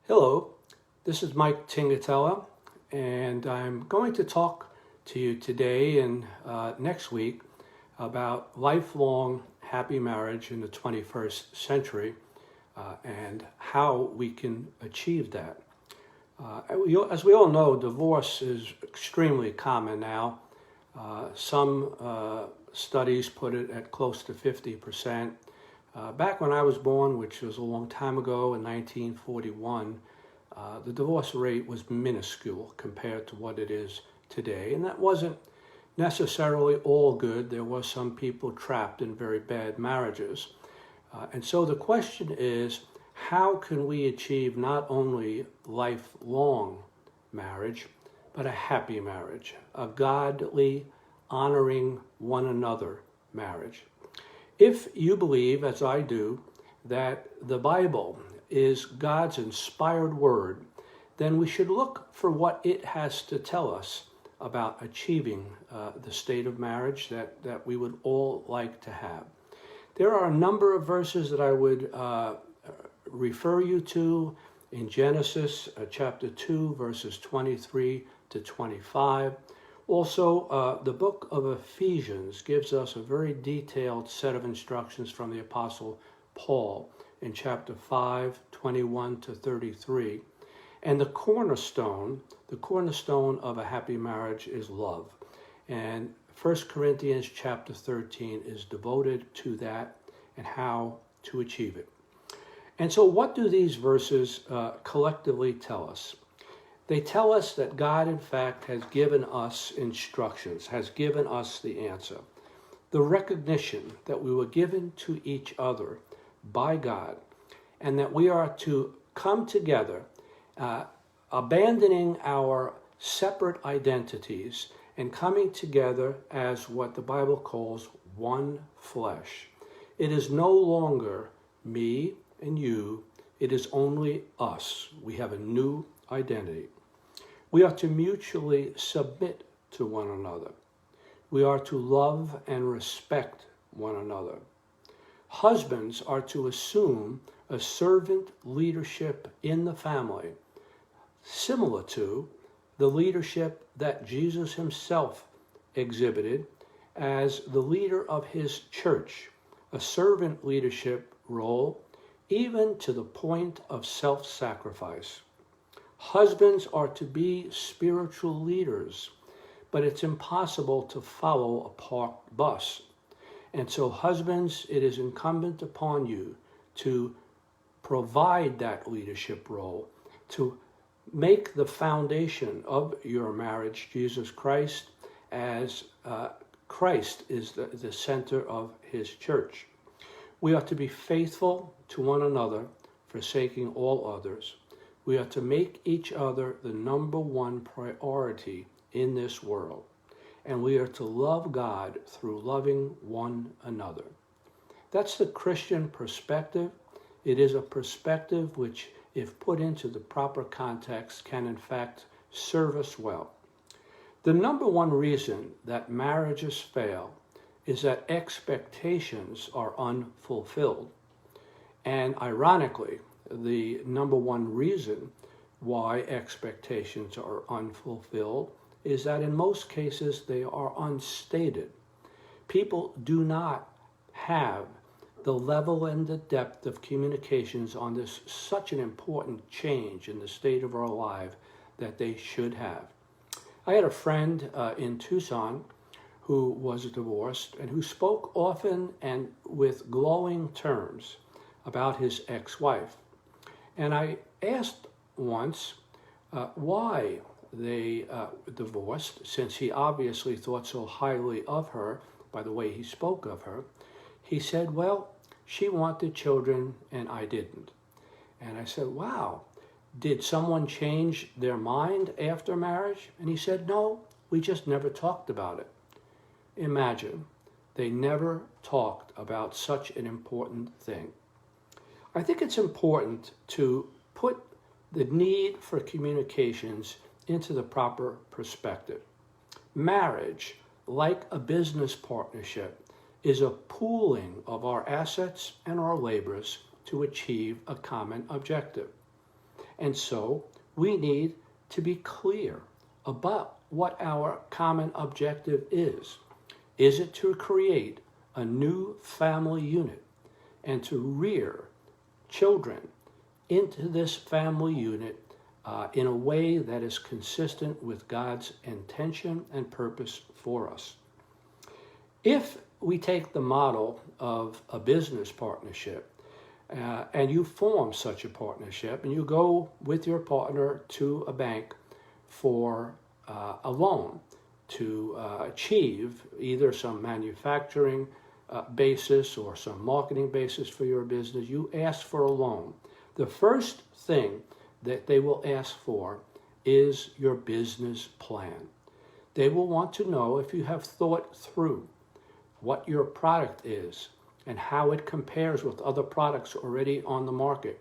Hello, this is Mike Tingatella, and I'm going to talk to you today and next week about lifelong happy marriage in the 21st century and how we can achieve that. As we all know, divorce is extremely common now. Some studies put it at close to 50%. Back when I was born, which was a long time ago in 1941, the divorce rate was minuscule compared to what it is today. And that wasn't necessarily all good. There were some people trapped in very bad marriages. And so the question is, how can we achieve not only lifelong marriage, but a happy marriage, a godly, honoring one another marriage? If you believe, as I do, that the Bible is God's inspired word, then we should look for what it has to tell us about achieving the state of marriage that we would all like to have. There are a number of verses that I would refer you to in Genesis chapter 2, verses 23 to 25. Also, the book of Ephesians gives us a very detailed set of instructions from the Apostle Paul in chapter 5, 21 to 33. And the cornerstone of a happy marriage is love. And 1 Corinthians chapter 13 is devoted to that and how to achieve it. And so what do these verses collectively tell us? They tell us that God, in fact, has given us instructions, has given us the answer. The recognition that we were given to each other by God, and that we are to come together, abandoning our separate identities and coming together as what the Bible calls one flesh. It is no longer me and you, it is only us. We have a new identity. We are to mutually submit to one another. We are to love and respect one another. Husbands are to assume a servant leadership in the family, similar to the leadership that Jesus himself exhibited as the leader of his church, a servant leadership role, even to the point of self-sacrifice. Husbands are to be spiritual leaders, but it's impossible to follow a parked bus. And so, husbands, it is incumbent upon you to provide that leadership role, to make the foundation of your marriage Jesus Christ, as Christ is the center of his church. We are to be faithful to one another, forsaking all others. We are to make each other the number one priority in this world. And we are to love God through loving one another. That's the Christian perspective. It is a perspective which, if put into the proper context, can in fact serve us well. The number one reason that marriages fail is that expectations are unfulfilled. And ironically, the number one reason why expectations are unfulfilled is that in most cases they are unstated. People do not have the level and the depth of communications on this such an important change in the state of our life that they should have. I had a friend in Tucson who was divorced and who spoke often and with glowing terms about his ex-wife. And I asked once why they divorced, since he obviously thought so highly of her by the way he spoke of her. He said, well, she wanted children and I didn't. And I said, wow, did someone change their mind after marriage? And he said, no, we just never talked about it. Imagine, they never talked about such an important thing. I think it's important to put the need for communications into the proper perspective. Marriage, like a business partnership, is a pooling of our assets and our labors to achieve a common objective. And so we need to be clear about what our common objective is. Is it to create a new family unit and to rear children into this family unit in a way that is consistent with God's intention and purpose for us? If we take the model of a business partnership, and you form such a partnership, and you go with your partner to a bank for a loan to achieve either some manufacturing basis or some marketing basis for your business, you ask for a loan. The first thing that they will ask for is your business plan. They will want to know if you have thought through what your product is and how it compares with other products already on the market.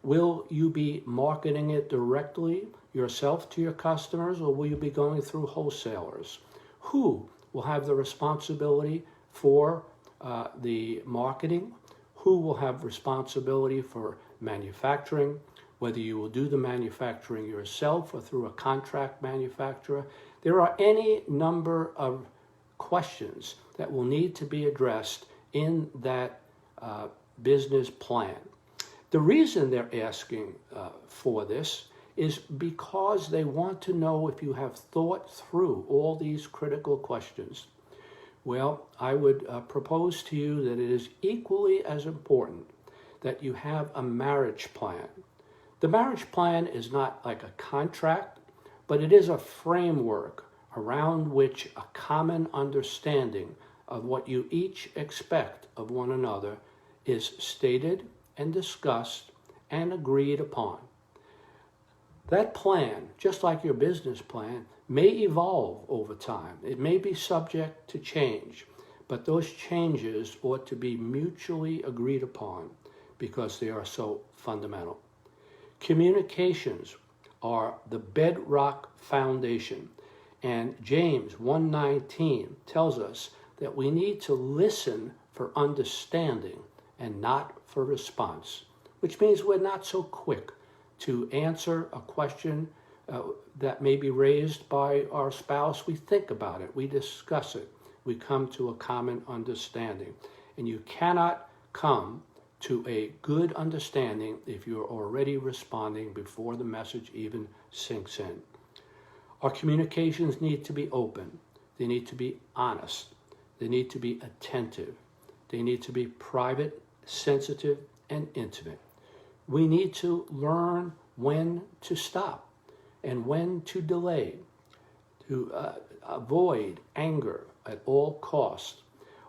Will you be marketing it directly yourself to your customers, or will you be going through wholesalers? Who will have the responsibility for the marketing? Who will have responsibility for manufacturing? Whether you will do the manufacturing yourself or through a contract manufacturer. There are any number of questions that will need to be addressed in that business plan. The reason they're asking for this is because they want to know if you have thought through all these critical questions. Well, I would propose to you that it is equally as important that you have a marriage plan. The marriage plan is not like a contract, but it is a framework around which a common understanding of what you each expect of one another is stated and discussed and agreed upon. That plan, just like your business plan, may evolve over time. It may be subject to change, but those changes ought to be mutually agreed upon because they are so fundamental. Communications are the bedrock foundation, and James 1:19 tells us that we need to listen for understanding and not for response, which means we're not so quick to answer a question that may be raised by our spouse. We think about it, we discuss it, we come to a common understanding. And you cannot come to a good understanding if you're already responding before the message even sinks in. Our communications need to be open, they need to be honest, they need to be attentive, they need to be private, sensitive, and intimate. We need to learn when to stop and when to delay, to avoid anger at all costs.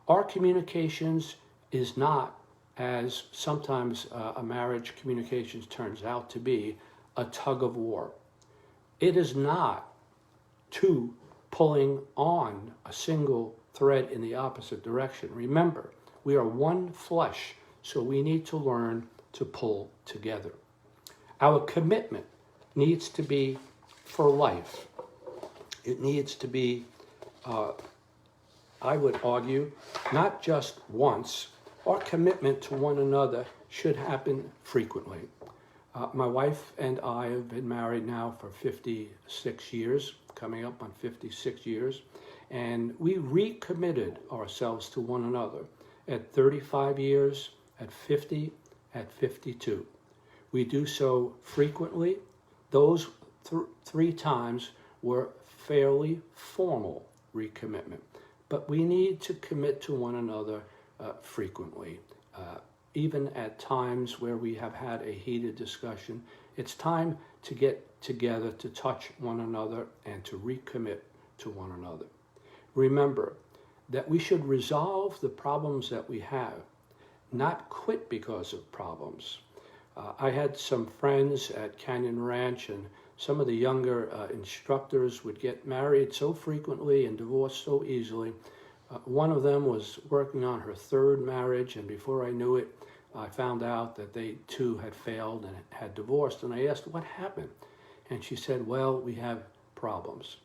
Our communications is not, as sometimes a marriage communications turns out to be, a tug of war. It is not two pulling on a single thread in the opposite direction. Remember, we are one flesh, so we need to learn to pull together. Our commitment needs to be for life. It needs to be, I would argue, not just once. Our commitment to one another should happen frequently. My wife and I have been married now for 56 years, coming up on 56 years, and we recommitted ourselves to one another at 35 years, at 50, at 52. We do so frequently. Those three times were fairly formal recommitment, but we need to commit to one another frequently. Even at times where we have had a heated discussion, it's time to get together to touch one another and to recommit to one another. Remember that we should resolve the problems that we have, not quit because of problems. I had some friends at Canyon Ranch, and some of the younger instructors would get married so frequently and divorced so easily. One of them was working on her third marriage, and before I knew it, I found out that they too had failed and had divorced. And I asked, what happened? And she said, well, we have problems.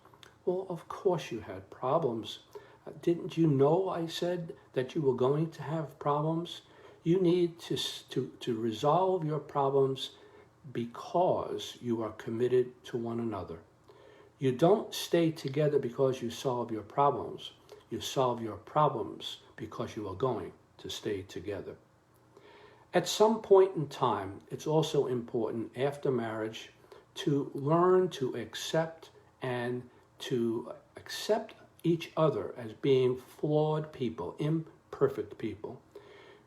Well, of course you had problems. Didn't you know, I said, that you were going to have problems? You need to resolve your problems because you are committed to one another. You don't stay together because you solve your problems. You solve your problems because you are going to stay together. At some point in time, it's also important after marriage to learn to accept and to accept each other as being flawed people, imperfect people.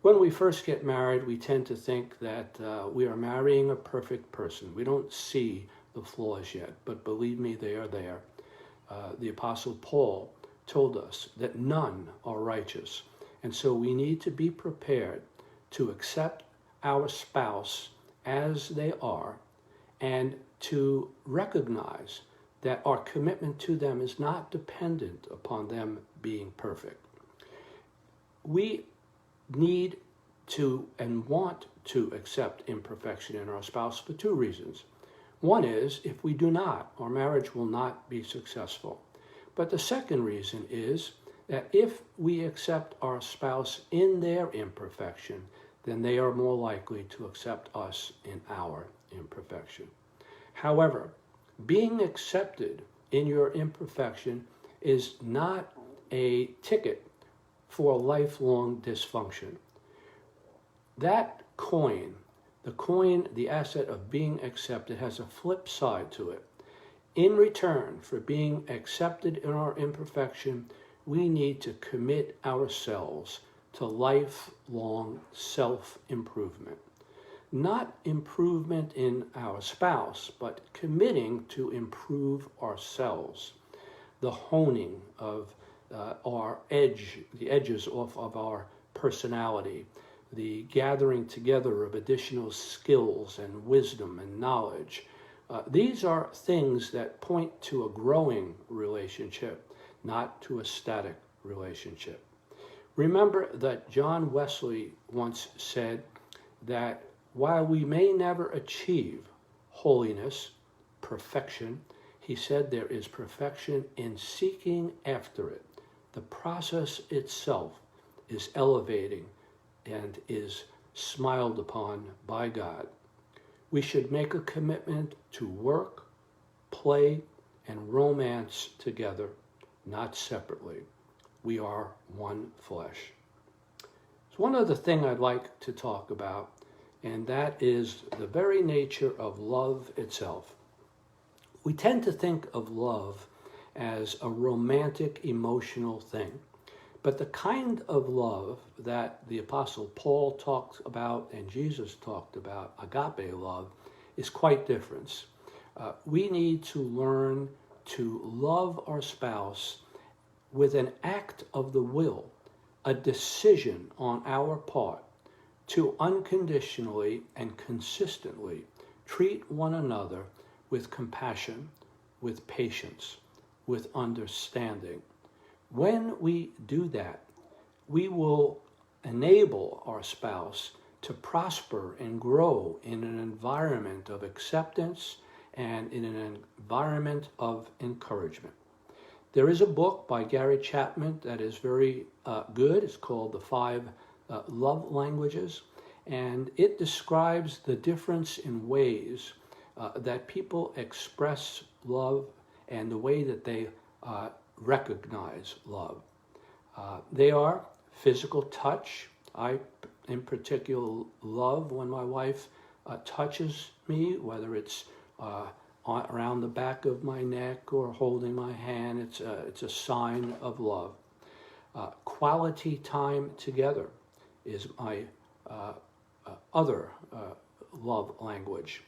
When we first get married, we tend to think that we are marrying a perfect person. We don't see the flaws yet, but believe me, they are there. The Apostle Paul told us that none are righteous, and so we need to be prepared to accept our spouse as they are and to recognize that our commitment to them is not dependent upon them being perfect. We need to and want to accept imperfection in our spouse for two reasons. One is, if we do not, our marriage will not be successful. But the second reason is that if we accept our spouse in their imperfection, then they are more likely to accept us in our imperfection. However, being accepted in your imperfection is not a ticket for lifelong dysfunction. That coin, the asset of being accepted, has a flip side to it. In return for being accepted in our imperfection, we need to commit ourselves to lifelong self-improvement. Not improvement in our spouse, but committing to improve ourselves. The honing of the edges off of our personality, the gathering together of additional skills and wisdom and knowledge. These are things that point to a growing relationship, not to a static relationship. Remember that John Wesley once said that while we may never achieve holiness, perfection, he said there is perfection in seeking after it. The process itself is elevating and is smiled upon by God. We should make a commitment to work, play, and romance together, not separately. We are one flesh. There's one other thing I'd like to talk about, and that is the very nature of love itself. We tend to think of love as a romantic, emotional thing. But the kind of love that the Apostle Paul talked about and Jesus talked about, agape love, is quite different. We need to learn to love our spouse with an act of the will, a decision on our part to unconditionally and consistently treat one another with compassion, with patience, with understanding. When we do that, we will enable our spouse to prosper and grow in an environment of acceptance and in an environment of encouragement. There is a book by Gary Chapman that is very good. It's called The 5 Love Languages, and it describes the difference in ways that people express love and the way that they recognize love. They are physical touch. I, in particular, love when my wife touches me, whether it's around the back of my neck or holding my hand. It's a sign of love. Quality time together is my other love language.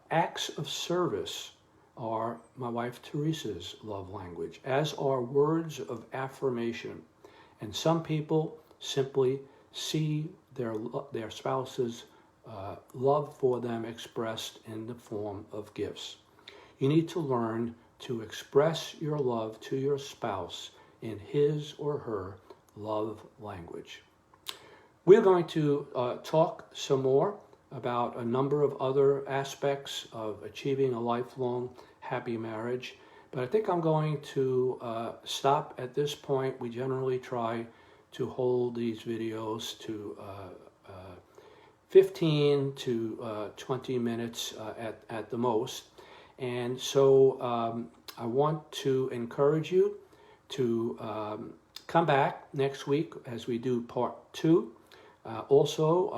Acts of service are my wife Teresa's love language, as are words of affirmation. And some people simply see their spouse's love for them expressed in the form of gifts. You need to learn to express your love to your spouse in his or her love language. We're going to talk some more about a number of other aspects of achieving a lifelong happy marriage, but I think I'm going to stop at this point. We generally try to hold these videos to 15 to 20 minutes at the most. And so I want to encourage you to come back next week as we do part 2. Also,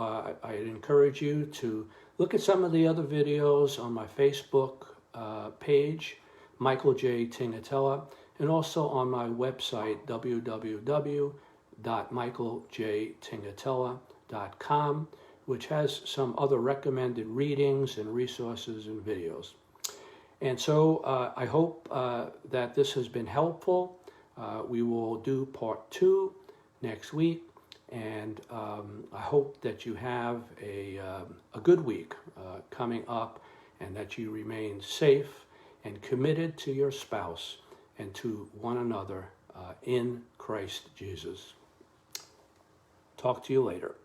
I encourage you to look at some of the other videos on my Facebook page, Michael J. Tingatella, and also on my website, www.michaeljtingatella.com, which has some other recommended readings and resources and videos. And so I hope that this has been helpful. We will do part 2 next week, and I hope that you have a good week coming up, and that you remain safe and committed to your spouse and to one another in Christ Jesus. Talk to you later.